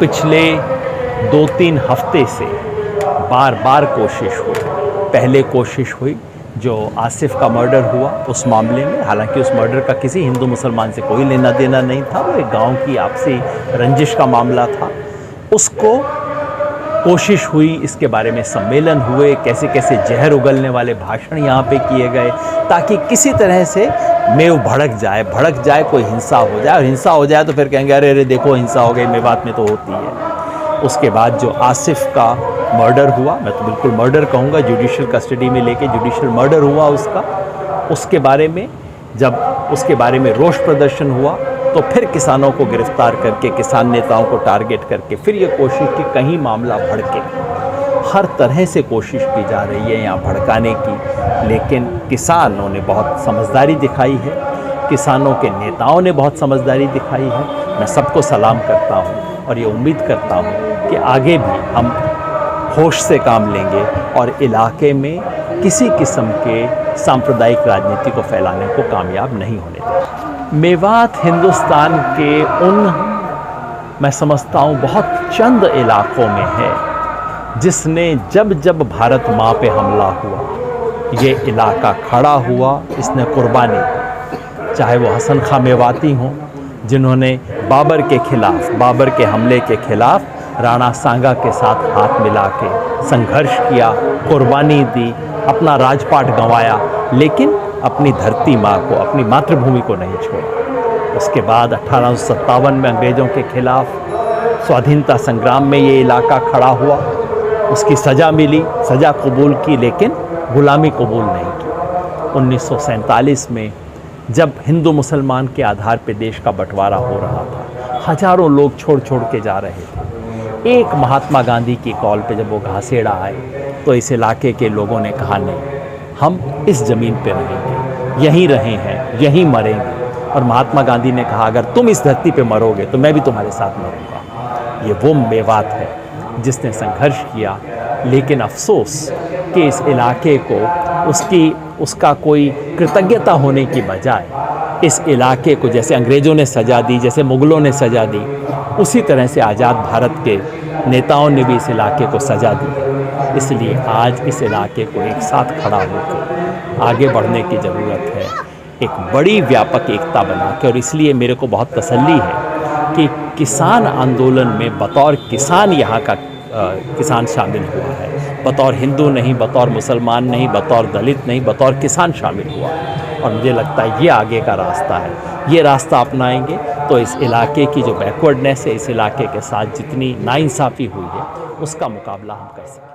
पिछले 2-3 हफ्ते से बार बार कोशिश हुई। पहले कोशिश हुई जो आसिफ का मर्डर हुआ उस मामले में, हालांकि उस मर्डर का किसी हिंदू मुसलमान से कोई लेना देना नहीं था, वो एक गांव की आपसी रंजिश का मामला था। उसको कोशिश हुई, इसके बारे में सम्मेलन हुए, कैसे कैसे जहर उगलने वाले भाषण यहाँ पे किए गए ताकि किसी तरह से मेव भड़क जाए, कोई हिंसा हो जाए, और हिंसा हो जाए तो फिर कहेंगे अरे अरे देखो हिंसा हो गई, मेवात में तो होती है। उसके बाद जो आसिफ का मर्डर हुआ, मैं तो बिल्कुल मर्डर कहूँगा, जुडिशियल कस्टडी में लेके जुडिशियल मर्डर हुआ उसका, उसके बारे में जब उसके बारे में रोष प्रदर्शन हुआ तो फिर किसानों को गिरफ्तार करके, किसान नेताओं को टारगेट करके फिर ये कोशिश की कहीं मामला भड़के। हर तरह से कोशिश की जा रही है यहाँ भड़काने की, लेकिन किसानों ने बहुत समझदारी दिखाई है, किसानों के नेताओं ने बहुत समझदारी दिखाई है। मैं सबको सलाम करता हूँ और ये उम्मीद करता हूँ कि आगे भी हम होश से काम लेंगे और इलाके में किसी किस्म के सांप्रदायिक राजनीति को फैलाने को कामयाब नहीं होने देंगे। मेवात हिंदुस्तान के उन, मैं समझता हूँ, बहुत चंद इलाकों में है जिसने जब जब भारत माँ पे हमला हुआ ये इलाका खड़ा हुआ, इसने कुर्बानी दी। चाहे वो हसन खां मेवाती हों जिन्होंने बाबर के खिलाफ, बाबर के हमले के खिलाफ राणा सांगा के साथ हाथ मिला के संघर्ष किया, कुर्बानी दी, अपना राजपाट गंवाया, लेकिन अपनी धरती माँ को, अपनी मातृभूमि को नहीं छोड़ा। उसके बाद 1857 में अंग्रेज़ों के खिलाफ स्वाधीनता संग्राम में ये इलाका खड़ा हुआ, उसकी सज़ा मिली, सज़ा कबूल की, लेकिन गुलामी कबूल नहीं की। 1947 में जब हिंदू मुसलमान के आधार पर देश का बंटवारा हो रहा था, हजारों लोग छोड़ छोड़ के जा रहे थे। एक महात्मा गांधी की कॉल पे जब वो घासेड़ा आए तो इस इलाके के लोगों ने कहा नहीं, हम इस ज़मीन पे रहेंगे, यहीं रहे हैं, यहीं मरेंगे। और महात्मा गांधी ने कहा अगर तुम इस धरती पे मरोगे तो मैं भी तुम्हारे साथ मरूंगा। ये वो मेवात है जिसने संघर्ष किया, लेकिन अफसोस कि इस इलाके को उसका कोई कृतज्ञता होने की बजाय इस इलाके को जैसे अंग्रेज़ों ने सज़ा दी, जैसे मुग़लों ने सज़ा दी, उसी तरह से आज़ाद भारत के नेताओं ने भी इस इलाके को सज़ा दी। इसलिए आज इस इलाके को एक साथ खड़ा होकर आगे बढ़ने की ज़रूरत है, एक बड़ी व्यापक एकता बना के। और इसलिए मेरे को बहुत तसल्ली है कि किसान आंदोलन में बतौर किसान यहाँ का किसान शामिल हुआ है, बतौर हिंदू नहीं, बतौर मुसलमान नहीं, बतौर दलित नहीं, बतौर किसान शामिल हुआ है। और मुझे लगता है ये आगे का रास्ता है। ये रास्ता अपनाएंगे तो इस इलाके की जो बैकवर्डनेस है, इस इलाके के साथ जितनी नाइंसाफ़ी हुई है, उसका मुकाबला हम कर सकें।